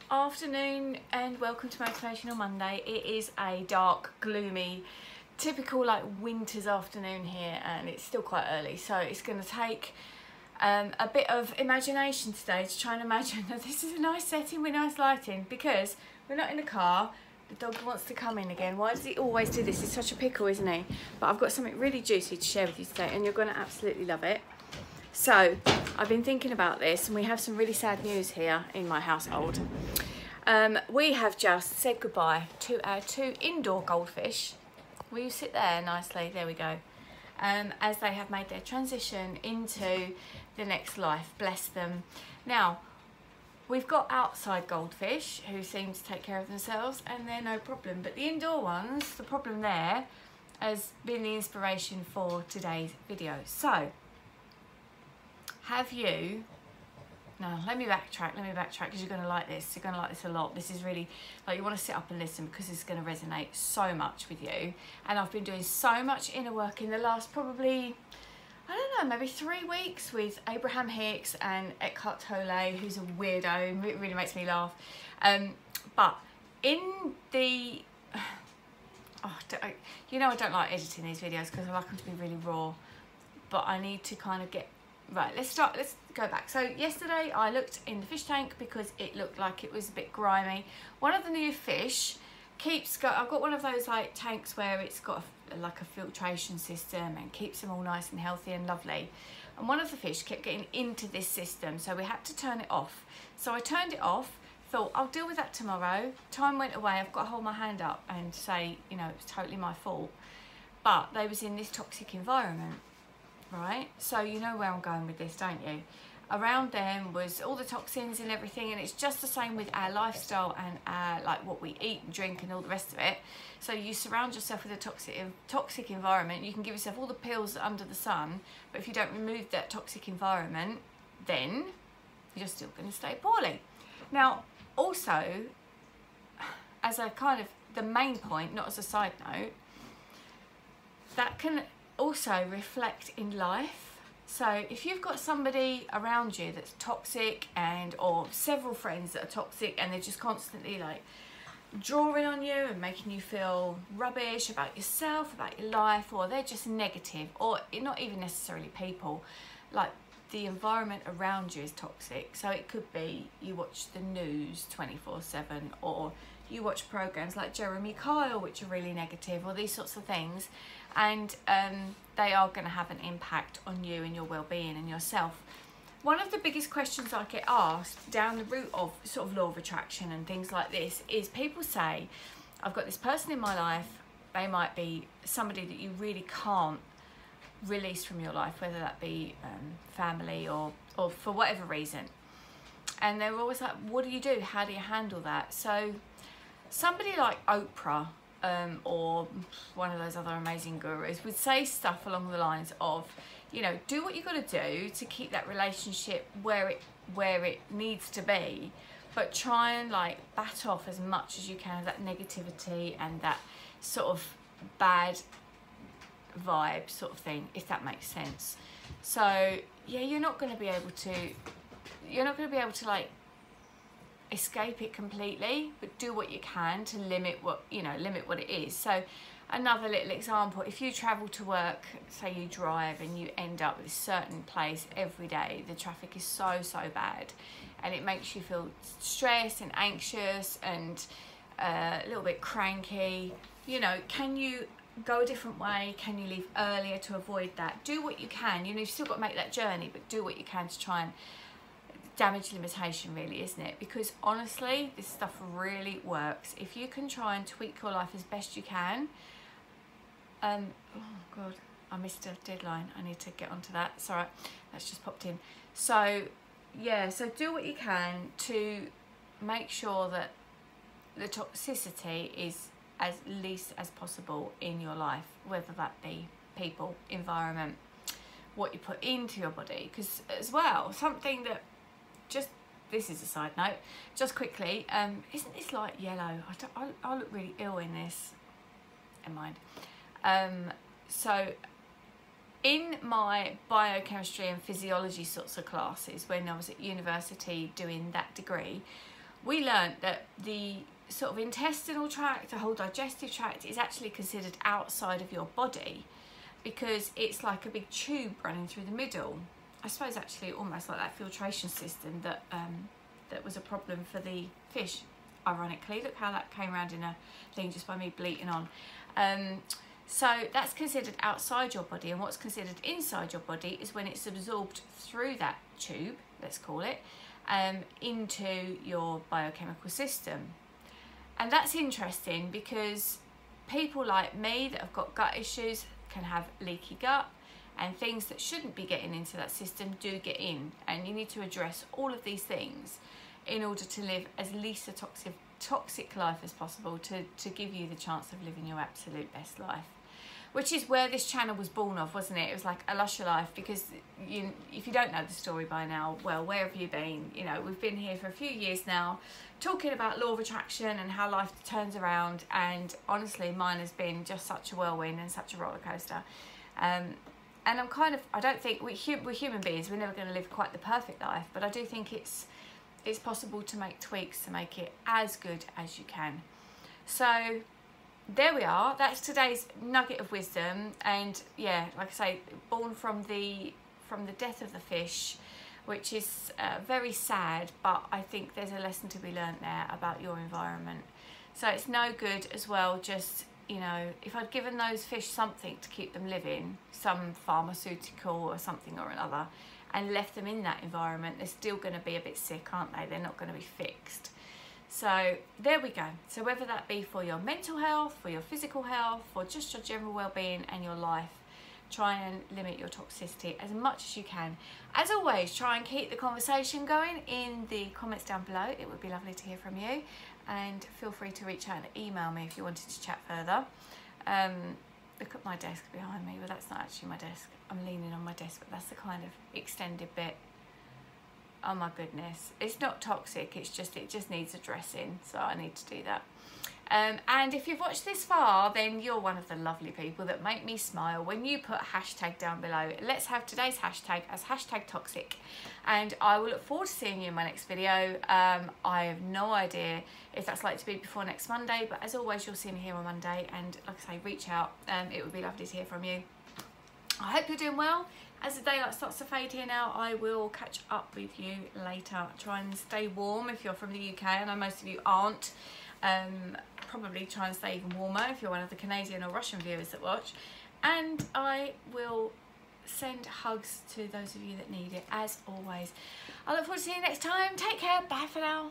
Afternoon and welcome to Motivational Monday. It is a dark, gloomy, typical like winter's afternoon here, and it's still quite early, so it's going to take a bit of imagination today to try and imagine that this is a nice setting with nice lighting, because we're not in the car. The dog wants to come in again. Why does he always do this? He's such a pickle, isn't he? But I've got something really juicy to share with you today, and you're going to absolutely love it. So I've been thinking about this, and we have some really sad news here in my household. We have just said goodbye to our two indoor goldfish. Will you sit there nicely? There we go. As they have made their transition into the next life, bless them. Now, we've got outside goldfish who seem to take care of themselves, and they're no problem. But the indoor ones, the problem there has been the inspiration for today's video. So, have you... No, let me backtrack because you're going to like this. You're going to like this a lot. This is really, like, you want to sit up and listen because it's going to resonate so much with you. And I've been doing so much inner work in the last probably, I don't know, maybe 3 weeks with Abraham Hicks and Eckhart Tolle, who's a weirdo. It really makes me laugh. But in the... you know I don't like editing these videos because I like them to be really raw. But I need to kind of get... Right, let's go back. So yesterday I looked in the fish tank because it looked like it was a bit grimy. One of the new fish I've got one of those like tanks where it's got like a filtration system and keeps them all nice and healthy and lovely. And one of the fish kept getting into this system, so we had to turn it off. So I turned it off, thought I'll deal with that tomorrow. Time went away, I've got to hold my hand up and say, you know, it was totally my fault. But they was in this toxic environment. Right, so you know where I'm going with this, don't you? Around them was all the toxins and everything, and it's just the same with our lifestyle and our, like, what we eat and drink and all the rest of it. So you surround yourself with a toxic environment. You can give yourself all the pills under the sun, but if you don't remove that toxic environment, then you're still going to stay poorly. Now, also, as a kind of the main point, not as a side note, that can also reflect in life. So if you've got somebody around you that's toxic, or several friends that are toxic, and they're just constantly like drawing on you and making you feel rubbish about yourself, about your life, or they're just negative, or not even necessarily people, like the environment around you is toxic. So it could be you watch the news 24/7, or you watch programs like Jeremy Kyle, which are really negative, or these sorts of things, and they are going to have an impact on you and your well-being and yourself. One of the biggest questions I get asked down the route of sort of law of attraction and things like this is people say, I've got this person in my life, they might be somebody that you really can't release from your life, whether that be family or for whatever reason. And they're always like, what do you do? How do you handle that? So somebody like Oprah or one of those other amazing gurus would say stuff along the lines of, you know, do what you got to do to keep that relationship where it needs to be, but try and like bat off as much as you can of that negativity and that sort of bad vibe sort of thing, if that makes sense. So yeah, you're not going to be able to like escape it completely, but do what you can to limit what it is. So another little example, if you travel to work, say you drive and you end up at a certain place every day, the traffic is so bad and it makes you feel stressed and anxious and a little bit cranky, you know, can you go a different way? Can you leave earlier to avoid that? Do what you can. You know, you've still got to make that journey, but do what you can to try and damage limitation, really, isn't it? Because honestly, this stuff really works. If you can try and tweak your life as best you can. Oh god, I missed a deadline. I need to get onto that. It's all right, that's just popped in. So yeah, so do what you can to make sure that the toxicity is as least as possible in your life, whether that be people, environment, what you put into your body. Because as well, something that this is a side note, just quickly, isn't this light yellow? I look really ill in this. Never mind. So in my biochemistry and physiology sorts of classes when I was at university doing that degree, we learned that the sort of intestinal tract, the whole digestive tract, is actually considered outside of your body because it's like a big tube running through the middle. I suppose actually almost like that filtration system that that was a problem for the fish, ironically. Look how that came around in a thing just by me bleating on. So that's considered outside your body, and what's considered inside your body is when it's absorbed through that tube, let's call it, into your biochemical system. And that's interesting because people like me that have got gut issues can have leaky gut, and things that shouldn't be getting into that system do get in, and you need to address all of these things in order to live as least a toxic life as possible, to give you the chance of living your absolute best life. Which is where this channel was born of, wasn't it? It was like a lusher life, because if you don't know the story by now, well, where have you been? You know, we've been here for a few years now talking about law of attraction and how life turns around, and honestly mine has been just such a whirlwind and such a roller coaster. And I don't think we're human beings, we're never going to live quite the perfect life, but I do think it's possible to make tweaks to make it as good as you can. So there we are, that's today's nugget of wisdom. And yeah, like I say, born from the death of the fish, which is very sad, but I think there's a lesson to be learnt there about your environment. So it's no good as well, just, you know, if I'd given those fish something to keep them living, some pharmaceutical or something or another, and left them in that environment, they're still going to be a bit sick, aren't they? They're not going to be fixed. So there we go. So whether that be for your mental health, for your physical health, or just your general well-being and your life, try and limit your toxicity as much as you can. As always, try and keep the conversation going in the comments down below. It would be lovely to hear from you, and feel free to reach out and email me if you wanted to chat further. Look at my desk behind me. Well, that's not actually my desk. I'm leaning on my desk, but that's the kind of extended bit. Oh my goodness, it's not toxic, it just needs addressing, so I need to do that. And if you've watched this far, then you're one of the lovely people that make me smile when you put a hashtag down below. Let's have today's hashtag as #toxic, and I will look forward to seeing you in my next video. I have no idea if that's likely to be before next Monday, but as always, you'll see me here on Monday, and like I say, reach out. It would be lovely to hear from you. I hope you're doing well. As the daylight starts to fade here now, I will catch up with you later. Try and stay warm if you're from the UK. I know most of you aren't. Probably try and stay even warmer if you're one of the Canadian or Russian viewers that watch. And I will send hugs to those of you that need it, as always. I look forward to seeing you next time. Take care. Bye for now.